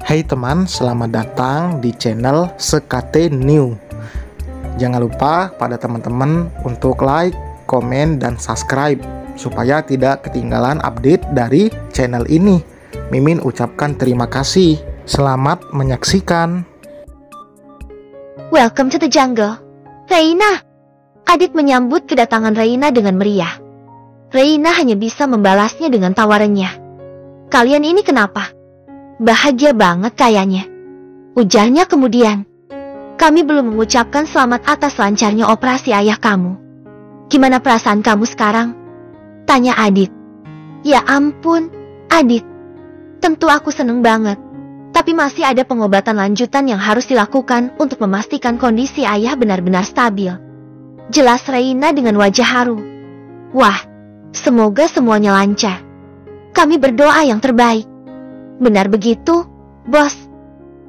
Hai teman, selamat datang di channel SKT New. Jangan lupa pada teman-teman untuk like, komen, dan subscribe supaya tidak ketinggalan update dari channel ini. Mimin ucapkan terima kasih. Selamat menyaksikan. Welcome to the jungle. Reina. Adit menyambut kedatangan Reina dengan meriah. Reina hanya bisa membalasnya dengan tawarannya. Kalian ini kenapa? Bahagia banget kayaknya, ujarnya kemudian. Kami belum mengucapkan selamat atas lancarnya operasi ayah kamu. Gimana perasaan kamu sekarang? Tanya Adit. Ya ampun, Adit. Tentu aku seneng banget. Tapi masih ada pengobatan lanjutan yang harus dilakukan untuk memastikan kondisi ayah benar-benar stabil. Jelas Reina dengan wajah haru. Wah, semoga semuanya lancar. Kami berdoa yang terbaik. Benar begitu, bos.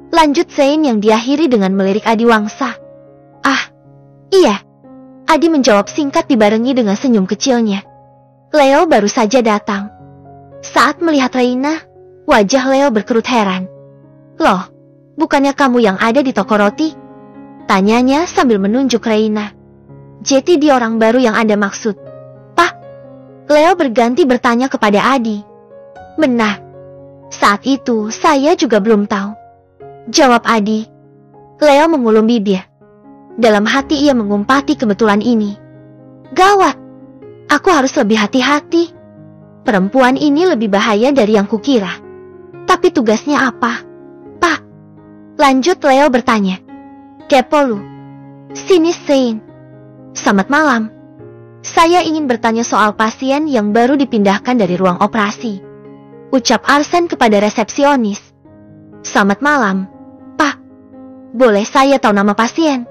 Lanjut Zain yang diakhiri dengan melirik Adi Wangsa. Ah, iya. Adi menjawab singkat dibarengi dengan senyum kecilnya. Leo baru saja datang. Saat melihat Reina, wajah Leo berkerut heran. Loh, bukannya kamu yang ada di toko roti? Tanyanya sambil menunjuk Reina. Jadi dia orang baru yang Anda maksud? Pak? Leo berganti bertanya kepada Adi. Benar. Saat itu, saya juga belum tahu. Jawab Adi. Leo mengulum bibir. Dalam hati ia mengumpati kebetulan ini. Gawat. Aku harus lebih hati-hati. Perempuan ini lebih bahaya dari yang kukira. Tapi tugasnya apa? Pak. Lanjut Leo bertanya. Kepo lu. Sini Zain. Selamat malam. Saya ingin bertanya soal pasien yang baru dipindahkan dari ruang operasi. Ucap Arsen kepada resepsionis. Selamat malam, Pak. Boleh saya tahu nama pasien?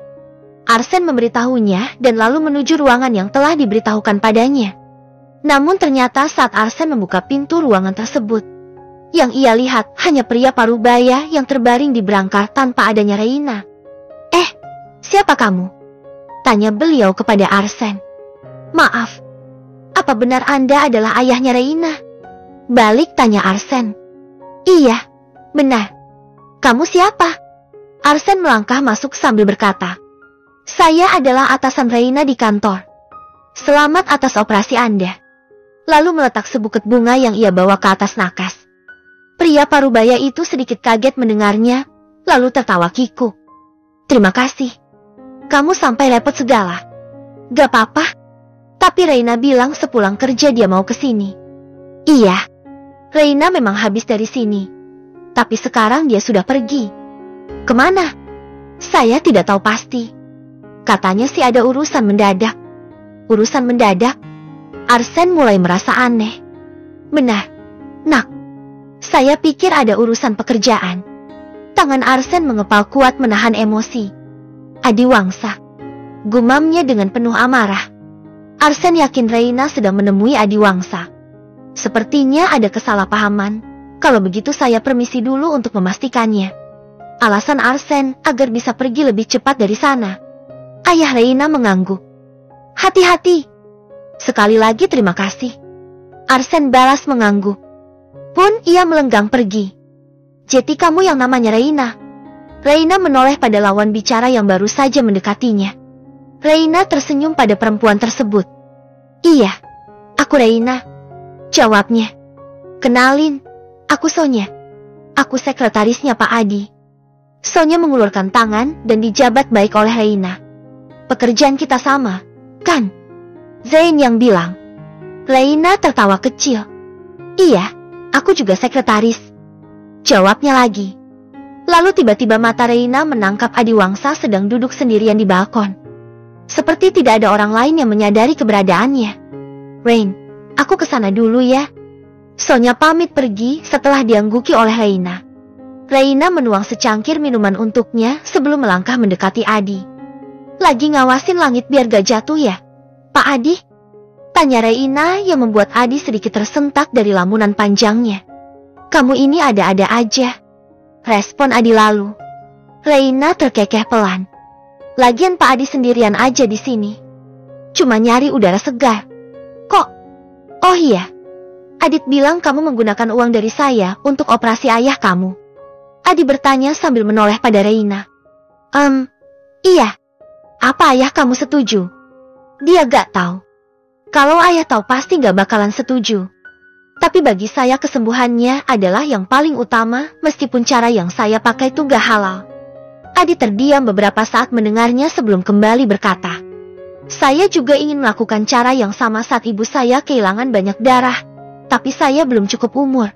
Arsen memberitahunya dan lalu menuju ruangan yang telah diberitahukan padanya. Namun ternyata saat Arsen membuka pintu ruangan tersebut, yang ia lihat hanya pria parubaya yang terbaring di berangkar tanpa adanya Reina. Siapa kamu? Tanya beliau kepada Arsen. Maaf, apa benar Anda adalah ayahnya Reina? Balik tanya Arsen. Iya, benar. Kamu siapa? Arsen melangkah masuk sambil berkata. Saya adalah atasan Reina di kantor. Selamat atas operasi Anda. Lalu meletak sebuket bunga yang ia bawa ke atas nakas. Pria parubaya itu sedikit kaget mendengarnya, lalu tertawa kikuk. Terima kasih. Kamu sampai repot segala. Gak apa-apa. Tapi Reina bilang sepulang kerja dia mau ke sini. Iya. Reina memang habis dari sini. Tapi sekarang dia sudah pergi. Kemana? Saya tidak tahu pasti. Katanya sih ada urusan mendadak. Urusan mendadak? Arsen mulai merasa aneh. Benar, nak. Saya pikir ada urusan pekerjaan. Tangan Arsen mengepal kuat menahan emosi. Adi Wangsa. Gumamnya dengan penuh amarah. Arsen yakin Reina sedang menemui Adi Wangsa. Sepertinya ada kesalahpahaman. Kalau begitu saya permisi dulu untuk memastikannya. Alasan Arsen agar bisa pergi lebih cepat dari sana. Ayah Reina mengangguk. Hati-hati. Sekali lagi terima kasih. Arsen balas mengangguk. Pun ia melenggang pergi. Jadi kamu yang namanya Reina? Reina menoleh pada lawan bicara yang baru saja mendekatinya. Reina tersenyum pada perempuan tersebut. Iya, aku Reina. Jawabnya. Kenalin, aku Sonya. Aku sekretarisnya Pak Adi. Sonya mengulurkan tangan dan dijabat baik oleh Reina. Pekerjaan kita sama, kan? Zain yang bilang. Reina tertawa kecil. Iya, aku juga sekretaris. Jawabnya lagi. Lalu tiba-tiba mata Reina menangkap Adi Wangsa sedang duduk sendirian di balkon. Seperti tidak ada orang lain yang menyadari keberadaannya. Rain, aku kesana dulu ya. Sonya pamit pergi setelah diangguki oleh Reina. Reina menuang secangkir minuman untuknya sebelum melangkah mendekati Adi. Lagi ngawasin langit biar gak jatuh ya, Pak Adi? Tanya Reina yang membuat Adi sedikit tersentak dari lamunan panjangnya. Kamu ini ada-ada aja. Respon Adi lalu. Reina terkekeh pelan. Lagian Pak Adi sendirian aja di sini. Cuma nyari udara segar. Kok? Oh iya. Adit bilang kamu menggunakan uang dari saya untuk operasi ayah kamu. Adi bertanya sambil menoleh pada Reina. Iya. Apa ayah kamu setuju? Dia gak tahu. Kalau ayah tahu pasti gak bakalan setuju. Tapi bagi saya kesembuhannya adalah yang paling utama meskipun cara yang saya pakai itu gak halal. Adi terdiam beberapa saat mendengarnya sebelum kembali berkata. Saya juga ingin melakukan cara yang sama saat ibu saya kehilangan banyak darah. Tapi saya belum cukup umur.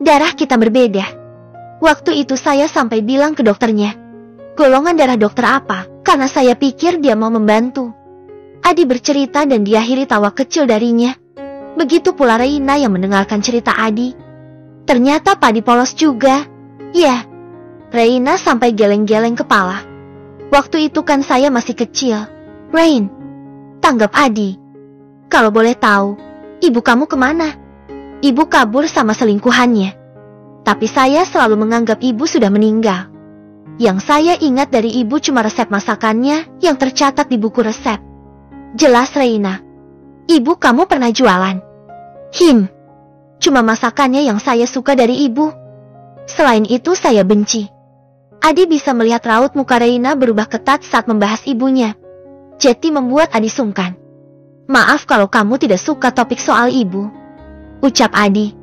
Darah kita berbeda. Waktu itu saya sampai bilang ke dokternya. Golongan darah dokter apa? Karena saya pikir dia mau membantu. Adi bercerita dan diakhiri tawa kecil darinya. Begitu pula Reina yang mendengarkan cerita Adi. Ternyata Padi polos juga. Ya, Reina sampai geleng-geleng kepala. Waktu itu kan saya masih kecil. Rain, tanggap Adi. Kalau boleh tahu, ibu kamu kemana? Ibu kabur sama selingkuhannya. Tapi saya selalu menganggap ibu sudah meninggal. Yang saya ingat dari ibu cuma resep masakannya yang tercatat di buku resep. Jelas Reina. Ibu kamu pernah jualan? Cuma masakannya yang saya suka dari ibu. Selain itu saya benci. Adi bisa melihat raut muka Reina berubah ketat saat membahas ibunya. Jadi membuat Adi sungkan. Maaf kalau kamu tidak suka topik soal ibu. Ucap Adi.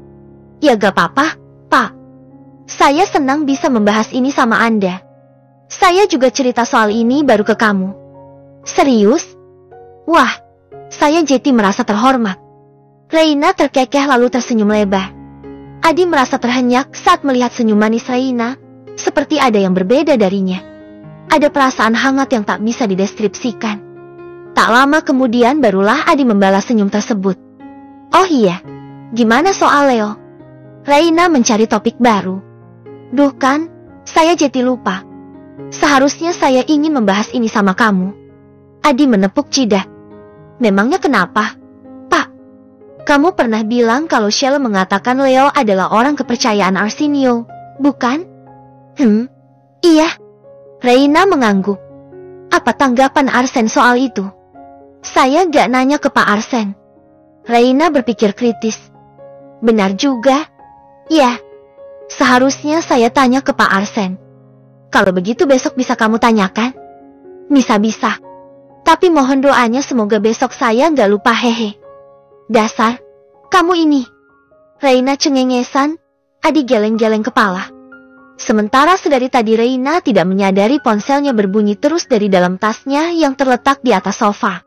Ya gak apa-apa, Pak. Saya senang bisa membahas ini sama Anda. Saya juga cerita soal ini baru ke kamu. Serius? Wah, saya jadi merasa terhormat. Reina terkekeh lalu tersenyum lebar. Adi merasa terhenyak saat melihat senyum manis Reina, seperti ada yang berbeda darinya. Ada perasaan hangat yang tak bisa dideskripsikan. Tak lama kemudian barulah Adi membalas senyum tersebut. Oh iya, gimana soal Leo? Reina mencari topik baru. Duh kan, saya jadi lupa. Seharusnya saya ingin membahas ini sama kamu. Adi menepuk jidat. Memangnya kenapa? Pak, kamu pernah bilang kalau Shell mengatakan Leo adalah orang kepercayaan Arsenio, bukan? Iya. Reina mengangguk. Apa tanggapan Arsen soal itu? Saya gak nanya ke Pak Arsen. Reina berpikir kritis. Benar juga. Ya, seharusnya saya tanya ke Pak Arsen. Kalau begitu besok bisa kamu tanyakan? Bisa-bisa. Tapi mohon doanya semoga besok saya gak lupa hehe. Dasar, kamu ini. Reina cengengesan, Adi geleng-geleng kepala. Sementara sedari tadi Reina tidak menyadari ponselnya berbunyi terus dari dalam tasnya yang terletak di atas sofa.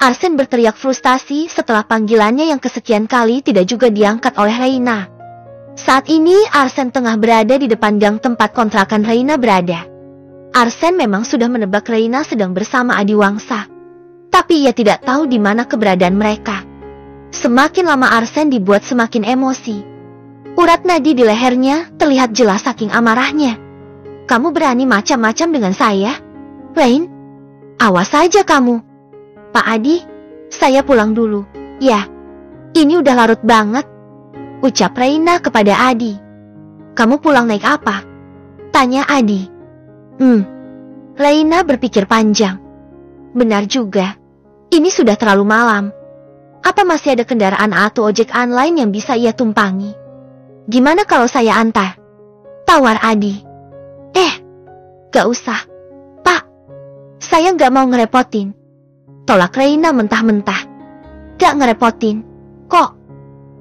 Arsen berteriak frustasi setelah panggilannya yang kesekian kali tidak juga diangkat oleh Reina. Saat ini Arsen tengah berada di depan gang tempat kontrakan Reina berada. Arsen memang sudah menebak Reina sedang bersama Adi Wangsa. Tapi ia tidak tahu di mana keberadaan mereka. Semakin lama Arsen dibuat semakin emosi. Urat nadi di lehernya terlihat jelas saking amarahnya. Kamu berani macam-macam dengan saya? Rain? Awas saja kamu. Pak Adi, saya pulang dulu. Ya, ini udah larut banget. Ucap Reina kepada Adi. Kamu pulang naik apa? Tanya Adi. Reina berpikir panjang. Benar juga. Ini sudah terlalu malam. Apa masih ada kendaraan atau ojek online yang bisa ia tumpangi? Gimana kalau saya antar? Tawar Adi. Gak usah. Pak, saya gak mau ngerepotin. Tolak Reina mentah-mentah. Gak ngerepotin. Kok?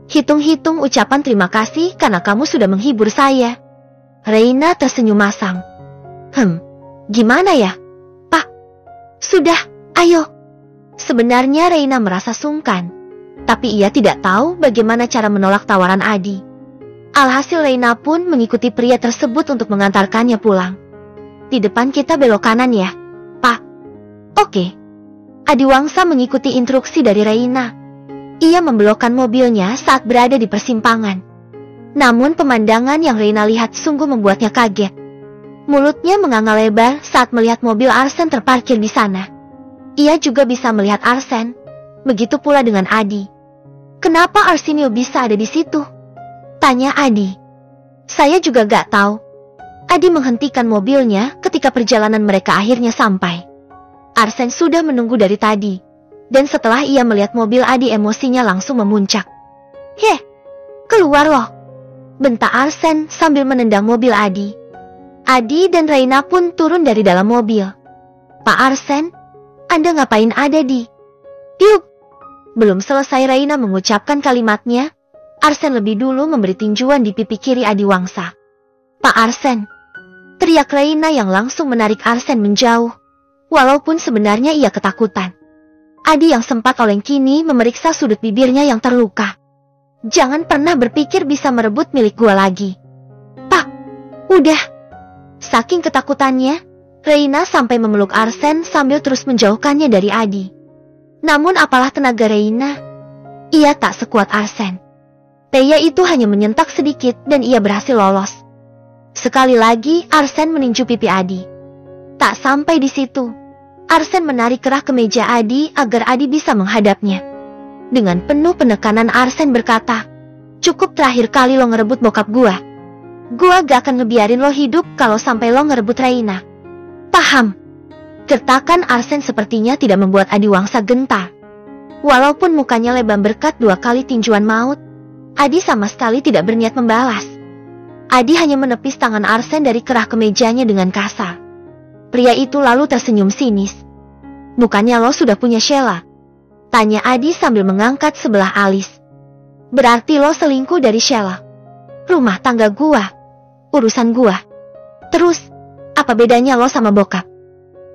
Hitung-hitung ucapan terima kasih karena kamu sudah menghibur saya. Reina tersenyum masam. Gimana ya? Pak, sudah, ayo. Sebenarnya Reina merasa sungkan, tapi ia tidak tahu bagaimana cara menolak tawaran Adi. Alhasil Reina pun mengikuti pria tersebut untuk mengantarkannya pulang. Di depan kita belok kanan ya, Pak. Oke. Adi Wangsa mengikuti instruksi dari Reina. Ia membelokkan mobilnya saat berada di persimpangan. Namun pemandangan yang Reina lihat sungguh membuatnya kaget. Mulutnya menganga lebar saat melihat mobil Arsen terparkir di sana. Ia juga bisa melihat Arsen. Begitu pula dengan Adi. Kenapa Arsenio bisa ada di situ? Tanya Adi. Saya juga gak tahu. Adi menghentikan mobilnya ketika perjalanan mereka akhirnya sampai. Arsen sudah menunggu dari tadi. Dan setelah ia melihat mobil Adi emosinya langsung memuncak. Keluar loh. Bentak Arsen sambil menendang mobil Adi. Adi dan Reina pun turun dari dalam mobil. Pak Arsen, Anda ngapain ada di? Yuk! Belum selesai Reina mengucapkan kalimatnya, Arsen lebih dulu memberi tinjuan di pipi kiri Adi Wangsa. Pak Arsen! Teriak Reina yang langsung menarik Arsen menjauh, walaupun sebenarnya ia ketakutan. Adi yang sempat oleng kini memeriksa sudut bibirnya yang terluka. Jangan pernah berpikir bisa merebut milik gua lagi. Pak, udah. Saking ketakutannya, Reina sampai memeluk Arsen sambil terus menjauhkannya dari Adi. Namun apalah tenaga Reina, ia tak sekuat Arsen. Pria itu hanya menyentak sedikit dan ia berhasil lolos. Sekali lagi Arsen meninju pipi Adi. Tak sampai di situ, Arsen menarik kerah ke meja Adi agar Adi bisa menghadapnya. Dengan penuh penekanan Arsen berkata, cukup terakhir kali lo ngerebut bokap gua. Gua gak akan ngebiarin lo hidup kalau sampai lo ngerebut Reina. Paham? Gertakan Arsen sepertinya tidak membuat Adi Wangsa gentar. Walaupun mukanya lebam berkat 2 kali tinjuan maut, Adi sama sekali tidak berniat membalas. Adi hanya menepis tangan Arsen dari kerah kemejanya dengan kasar. Pria itu lalu tersenyum sinis. Bukannya lo sudah punya Sheila? Tanya Adi sambil mengangkat sebelah alis. Berarti lo selingkuh dari Sheila? Rumah tangga gua, urusan gua. Terus, apa bedanya lo sama bokap?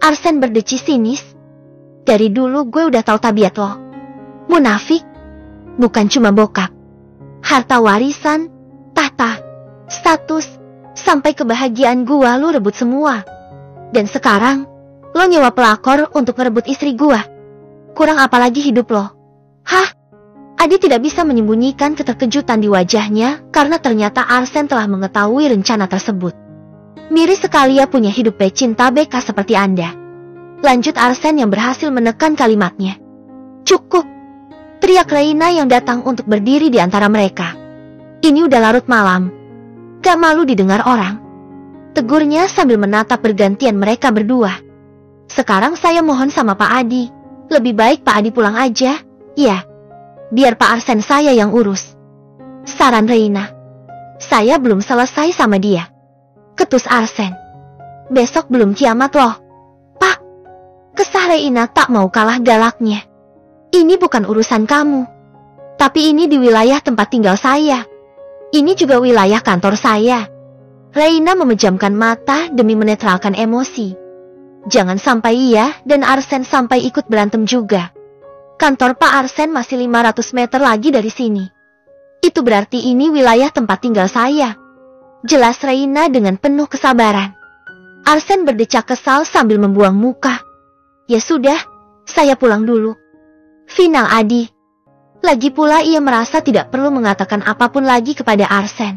Arsen berdeci sinis. Dari dulu gue udah tahu tabiat lo. Munafik. Bukan cuma bokap. Harta warisan, tahta, status, sampai kebahagiaan gue lo rebut semua. Dan sekarang, lo nyewa pelakor untuk ngerebut istri gue. Kurang apa lagi hidup lo? Hah? Adi tidak bisa menyembunyikan keterkejutan di wajahnya karena ternyata Arsen telah mengetahui rencana tersebut. Miris sekali ya punya hidup pecinta BK seperti Anda. Lanjut Arsen yang berhasil menekan kalimatnya. Cukup! Teriak Reina yang datang untuk berdiri di antara mereka. Ini udah larut malam. Gak malu didengar orang? Tegurnya sambil menatap pergantian mereka berdua. Sekarang saya mohon sama Pak Adi. Lebih baik Pak Adi pulang aja. Ya. Biar Pak Arsen saya yang urus. Saran Reina. Saya belum selesai sama dia. Ketus Arsen. Besok belum kiamat loh. Pak. Kesah Reina tak mau kalah galaknya. Ini bukan urusan kamu. Tapi ini di wilayah tempat tinggal saya. Ini juga wilayah kantor saya. Reina memejamkan mata demi menetralkan emosi. Jangan sampai ia dan Arsen sampai ikut berantem juga. Kantor Pak Arsen masih 500 meter lagi dari sini. Itu berarti ini wilayah tempat tinggal saya. Jelas Reina dengan penuh kesabaran. Arsen berdecak kesal sambil membuang muka. Ya sudah, saya pulang dulu. Final Adi. Lagi pula ia merasa tidak perlu mengatakan apapun lagi kepada Arsen.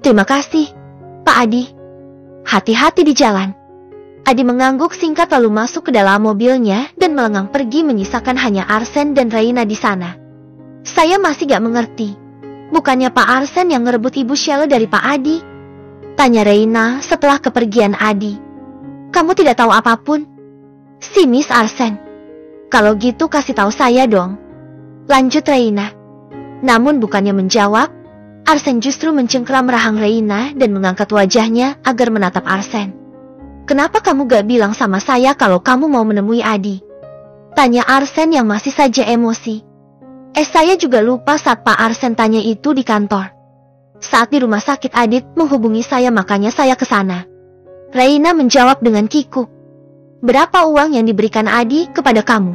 Terima kasih, Pak Adi. Hati-hati di jalan. Adi mengangguk singkat lalu masuk ke dalam mobilnya dan melengang pergi menyisakan hanya Arsen dan Reina di sana. Saya masih gak mengerti. Bukannya Pak Arsen yang ngerebut Ibu Sheila dari Pak Adi? Tanya Reina setelah kepergian Adi. Kamu tidak tahu apapun? Sinis Arsen. Kalau gitu kasih tahu saya dong. Lanjut Reina. Namun bukannya menjawab, Arsen justru mencengkeram rahang Reina dan mengangkat wajahnya agar menatap Arsen. Kenapa kamu gak bilang sama saya kalau kamu mau menemui Adi? Tanya Arsen yang masih saja emosi. Saya juga lupa saat Pak Arsen tanya itu di kantor. Saat di rumah sakit Adit menghubungi saya makanya saya ke sana. Reina menjawab dengan kikuk. Berapa uang yang diberikan Adi kepada kamu?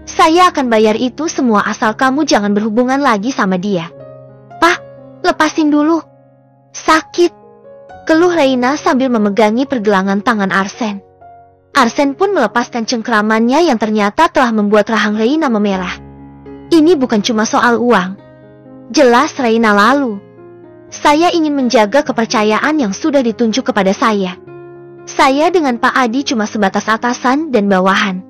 Saya akan bayar itu semua asal kamu jangan berhubungan lagi sama dia. Pak, lepasin dulu. Sakit. Keluh Reina sambil memegangi pergelangan tangan Arsen. Arsen pun melepaskan cengkeramannya yang ternyata telah membuat rahang Reina memerah. Ini bukan cuma soal uang. Jelas Reina lalu. Saya ingin menjaga kepercayaan yang sudah ditunjuk kepada saya. Saya dengan Pak Adi cuma sebatas atasan dan bawahan.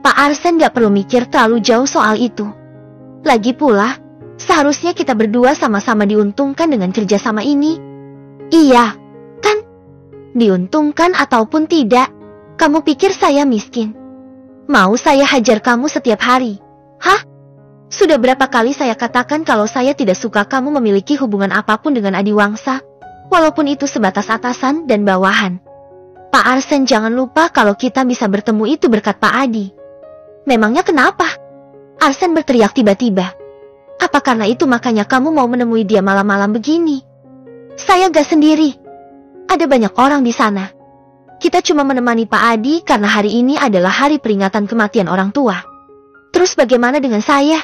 Pak Arsen gak perlu mikir terlalu jauh soal itu. Lagi pula, seharusnya kita berdua sama-sama diuntungkan dengan kerjasama ini. Iya, kan? Diuntungkan ataupun tidak, kamu pikir saya miskin? Mau saya hajar kamu setiap hari? Hah? Sudah berapa kali saya katakan kalau saya tidak suka kamu memiliki hubungan apapun dengan Adi Wangsa? walaupun itu sebatas atasan dan bawahan. Pak Arsen, jangan lupa kalau kita bisa bertemu itu berkat Pak Adi. Memangnya kenapa? Arsen berteriak tiba-tiba. Apa karena itu makanya kamu mau menemui dia malam-malam begini? Saya gak sendiri. Ada banyak orang di sana. Kita cuma menemani Pak Adi karena hari ini adalah hari peringatan kematian orang tua. Terus bagaimana dengan saya?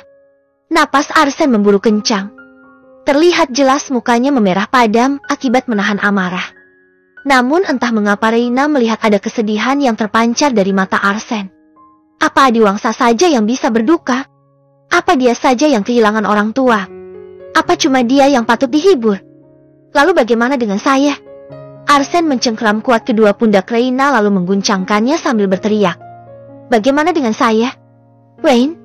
Napas Arsen memburu kencang. Terlihat jelas mukanya memerah padam akibat menahan amarah. Namun entah mengapa Reina melihat ada kesedihan yang terpancar dari mata Arsen. Apa Adiwangsa saja yang bisa berduka? Apa dia saja yang kehilangan orang tua? Apa cuma dia yang patut dihibur? Lalu bagaimana dengan saya? Arsen mencengkeram kuat kedua pundak Reina lalu mengguncangkannya sambil berteriak. Bagaimana dengan saya? Rain,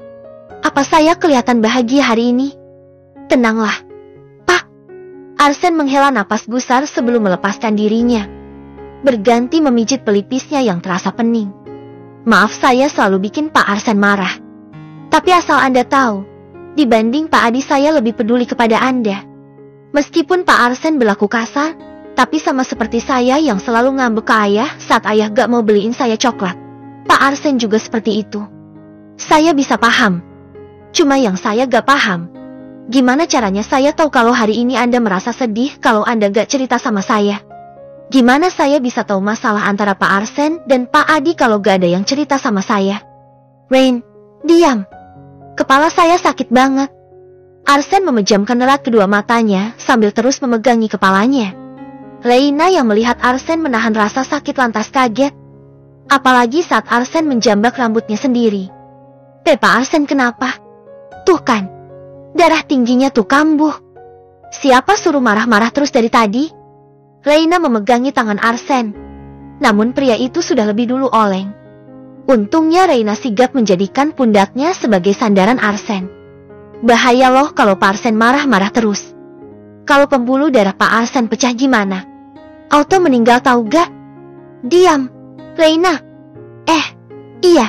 apa saya kelihatan bahagia hari ini? Tenanglah, Pak. Arsen menghela napas gusar sebelum melepaskan dirinya. Berganti memijit pelipisnya yang terasa pening. Maaf, saya selalu bikin Pak Arsen marah. Tapi asal Anda tahu, dibanding Pak Adi saya lebih peduli kepada Anda. Meskipun Pak Arsen berlaku kasar, tapi sama seperti saya yang selalu ngambek ke ayah saat ayah gak mau beliin saya coklat. Pak Arsen juga seperti itu. Saya bisa paham. Cuma yang saya gak paham, gimana caranya saya tahu kalau hari ini Anda merasa sedih kalau Anda gak cerita sama saya? Gimana saya bisa tahu masalah antara Pak Arsen dan Pak Adi kalau gak ada yang cerita sama saya? Rain, diam. Kepala saya sakit banget. Arsen memejamkan erat kedua matanya sambil terus memegangi kepalanya. Reina yang melihat Arsen menahan rasa sakit lantas kaget. Apalagi saat Arsen menjambak rambutnya sendiri. Pak Arsen kenapa? Tuh kan, darah tingginya tuh kambuh. Siapa suruh marah-marah terus dari tadi? Reina memegangi tangan Arsen. Namun pria itu sudah lebih dulu oleng. Untungnya Reina sigap menjadikan pundaknya sebagai sandaran Arsen. Bahaya loh kalau Pak Arsen marah-marah terus. Kalau pembuluh darah Pak Arsen pecah gimana? Auto meninggal tahu gak? Diam, Reina. Iya.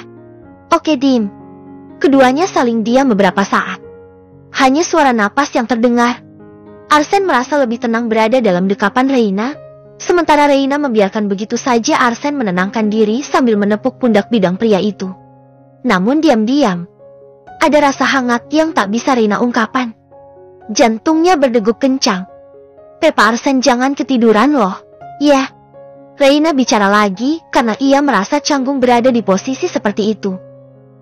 Oke, diam. Keduanya saling diam beberapa saat. Hanya suara napas yang terdengar. Arsen merasa lebih tenang berada dalam dekapan Reina. Sementara Reina membiarkan begitu saja Arsen menenangkan diri sambil menepuk pundak bidang pria itu. Namun diam-diam, ada rasa hangat yang tak bisa Reina ungkapkan. Jantungnya berdegup kencang. Pak Arsen, jangan ketiduran loh. Ya. Reina bicara lagi karena ia merasa canggung berada di posisi seperti itu.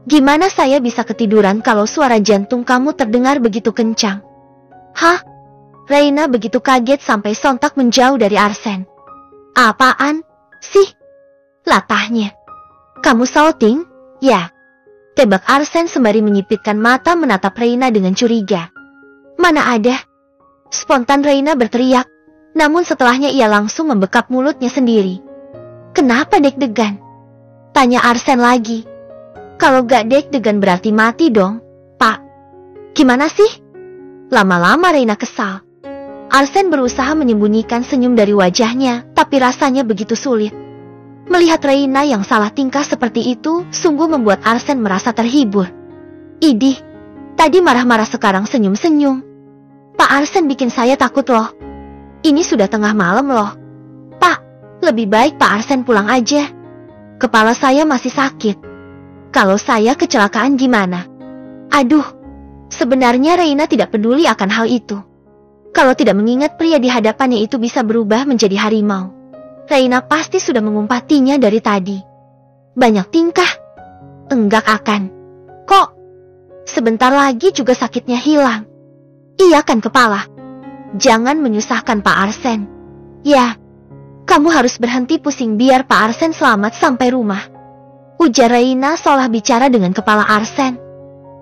Gimana saya bisa ketiduran kalau suara jantung kamu terdengar begitu kencang? Hah? Reina begitu kaget sampai sontak menjauh dari Arsen. Apaan sih? Latahnya. Kamu shouting? Ya. Tebak Arsen sembari menyipitkan mata menatap Reina dengan curiga. Mana ada? Spontan Reina berteriak. Namun setelahnya ia langsung membekap mulutnya sendiri. Kenapa deg-degan? Tanya Arsen lagi. Kalau gak deg-degan berarti mati dong, Pak. Gimana sih? Lama-lama Reina kesal. Arsen berusaha menyembunyikan senyum dari wajahnya, tapi rasanya begitu sulit. Melihat Reina yang salah tingkah seperti itu, sungguh membuat Arsen merasa terhibur. Idih, tadi marah-marah sekarang senyum-senyum. Pak Arsen bikin saya takut loh. Ini sudah tengah malam loh. Pak, lebih baik Pak Arsen pulang aja. Kepala saya masih sakit. Kalau saya kecelakaan gimana? Aduh, sebenarnya Reina tidak peduli akan hal itu. Kalau tidak mengingat pria di hadapannya itu bisa berubah menjadi harimau, Reina pasti sudah mengumpatinya dari tadi. Banyak tingkah. Enggak akan. Kok? Sebentar lagi juga sakitnya hilang. Iya kan kepala? Jangan menyusahkan Pak Arsen. Ya, kamu harus berhenti pusing biar Pak Arsen selamat sampai rumah. Ujar Reina seolah bicara dengan kepala Arsen.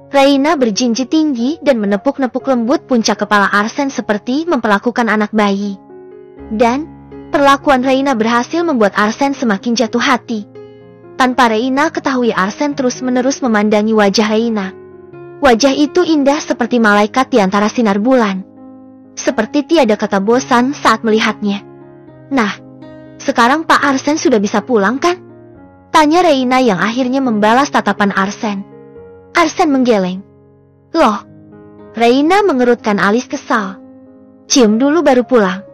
Reina berjinjit tinggi dan menepuk-nepuk lembut puncak kepala Arsen seperti memperlakukan anak bayi. Dan perlakuan Reina berhasil membuat Arsen semakin jatuh hati. Tanpa Reina ketahui, Arsen terus-menerus memandangi wajah Reina. Wajah itu indah seperti malaikat di antara sinar bulan. Seperti tiada kata bosan saat melihatnya. Nah, sekarang Pak Arsen sudah bisa pulang kan? Tanya Reina yang akhirnya membalas tatapan Arsen. Arsen menggeleng. Loh, Reina mengerutkan alis kesal. Cium dulu baru pulang.